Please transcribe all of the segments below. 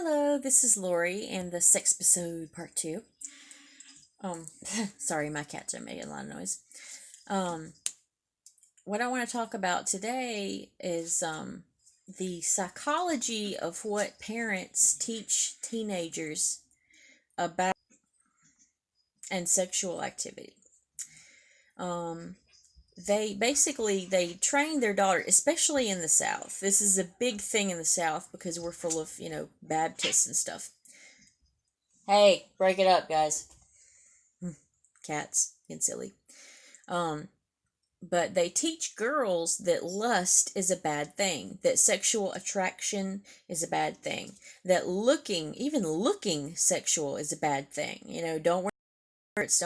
Hello, this is Lori and the Sexpisode Part 2. Sorry, my cats are making a lot of noise. Um, what I want to talk about today is the psychology of what parents teach teenagers about and sexual activity. They train their daughter, especially in the South. This is a big thing in the South because we're full of, Baptists and stuff. Hey, break it up, guys. Cats, getting silly. But they teach girls that lust is a bad thing, that sexual attraction is a bad thing, that even looking sexual is a bad thing. Don't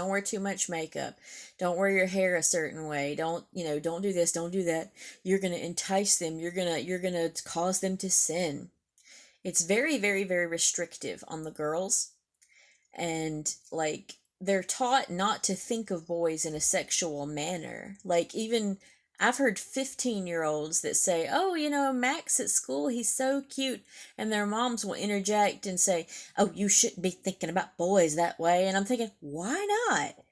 wear too much makeup. Don't wear your hair a certain way. Don't do this, don't do that. You're going to entice them. You're going to cause them to sin. It's very, very, very restrictive on the girls. And they're taught not to think of boys in a sexual manner. Even I've heard 15-year-olds that say, "Oh, Max at school, he's so cute." And their moms will interject and say, "Oh, you shouldn't be thinking about boys that way." And I'm thinking, why not?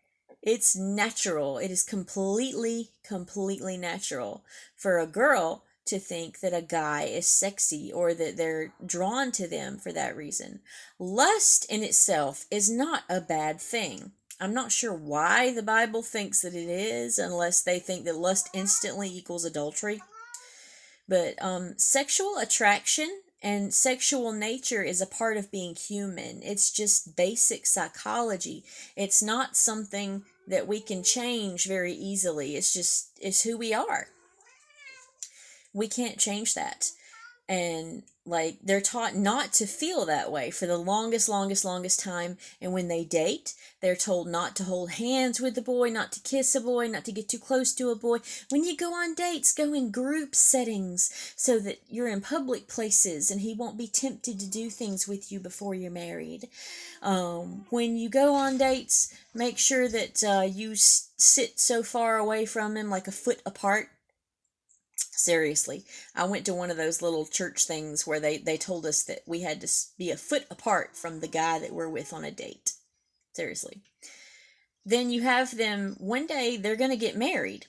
It's natural. It is completely, completely natural for a girl to think that a guy is sexy or that they're drawn to them for that reason. Lust in itself is not a bad thing. I'm not sure why the Bible thinks that it is, unless they think that lust instantly equals adultery. But sexual attraction and sexual nature is a part of being human. It's just basic psychology. It's not something that we can change very easily. It's who we are. We can't change that. And they're taught not to feel that way for the longest time. And when they date, they're told not to hold hands with the boy, not to kiss a boy, not to get too close to a boy. When you go on dates, go in group settings so that you're in public places and he won't be tempted to do things with you before you're married. When you go on dates, make sure that you sit so far away from him, like a foot apart. Seriously, I went to one of those little church things where they told us that we had to be a foot apart from the guy that we're with on a date. Seriously. Then you have them, one day they're going to get married,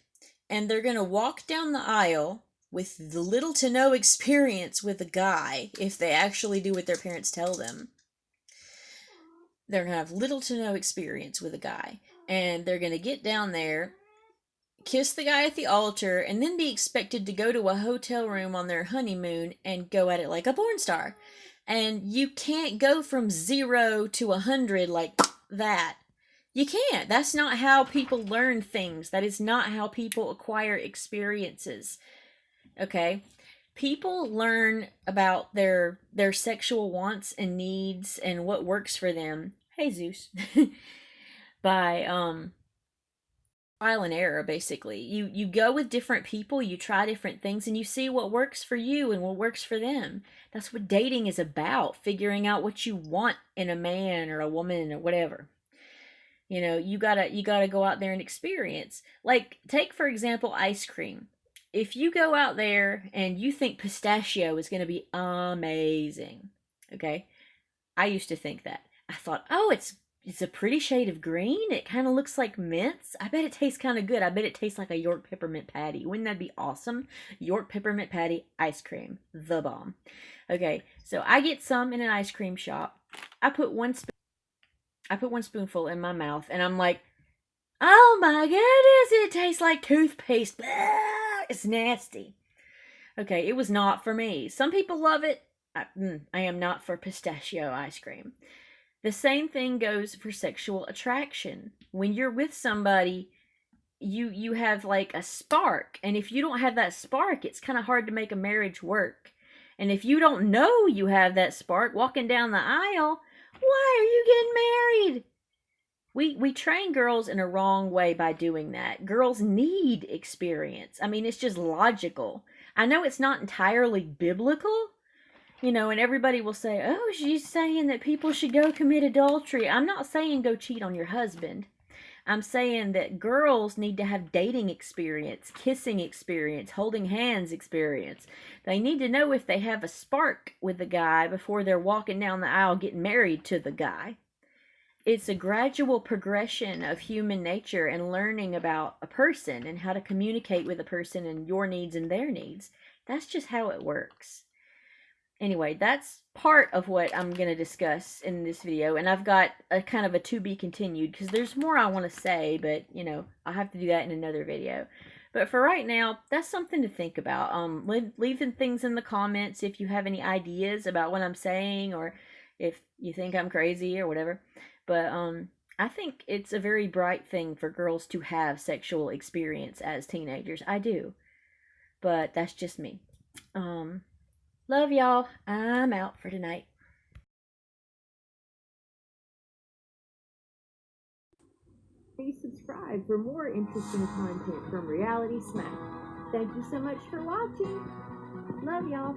and they're going to walk down the aisle with little to no experience with a guy, if they actually do what their parents tell them. They're going to have little to no experience with a guy, and they're going to get down there, kiss the guy at the altar, and then be expected to go to a hotel room on their honeymoon and go at it like a porn star. And you can't go from 0 to 100 like that. You can't. That's not how people learn things. That is not how people acquire experiences. Okay? People learn about their sexual wants and needs and what works for them. Hey, Zeus. By trial and error. Basically, you go with different people, you try different things, and you see what works for you and what works for them. That's what dating is about, figuring out what you want in a man or a woman or whatever. You gotta go out there and experience. Take for example ice cream. If you go out there and you think pistachio is going to be amazing, okay, I used to think that. I thought, oh, it's a pretty shade of green. It kind of looks like mints. I bet it tastes kind of good. I bet it tastes like a York peppermint patty. Wouldn't that be awesome? York peppermint patty ice cream. The bomb. Okay, so I get some in an ice cream shop. I put one spoonful in my mouth, and I'm like, oh my goodness, it tastes like toothpaste. Blah, it's nasty. Okay, it was not for me. Some people love it. I am not for pistachio ice cream. The same thing goes for sexual attraction. When you're with somebody, you have a spark. And if you don't have that spark, it's kind of hard to make a marriage work. And if you don't know you have that spark walking down the aisle, why are you getting married? We train girls in a wrong way by doing that. Girls need experience. I mean, it's just logical. I know it's not entirely biblical. And everybody will say, oh, she's saying that people should go commit adultery. I'm not saying go cheat on your husband. I'm saying that girls need to have dating experience, kissing experience, holding hands experience. They need to know if they have a spark with a guy before they're walking down the aisle getting married to the guy. It's a gradual progression of human nature and learning about a person and how to communicate with a person and your needs and their needs. That's just how it works. Anyway, that's part of what I'm going to discuss in this video, and I've got a kind of a to be continued because there's more I want to say, but I'll have to do that in another video. But for right now, that's something to think about. Leaving things in the comments if you have any ideas about what I'm saying, or if you think I'm crazy or whatever. But I think it's a very bright thing for girls to have sexual experience as teenagers. I do, but that's just me. Love y'all. I'm out for tonight. Please subscribe for more interesting content from Reality Smack. Thank you so much for watching. Love y'all.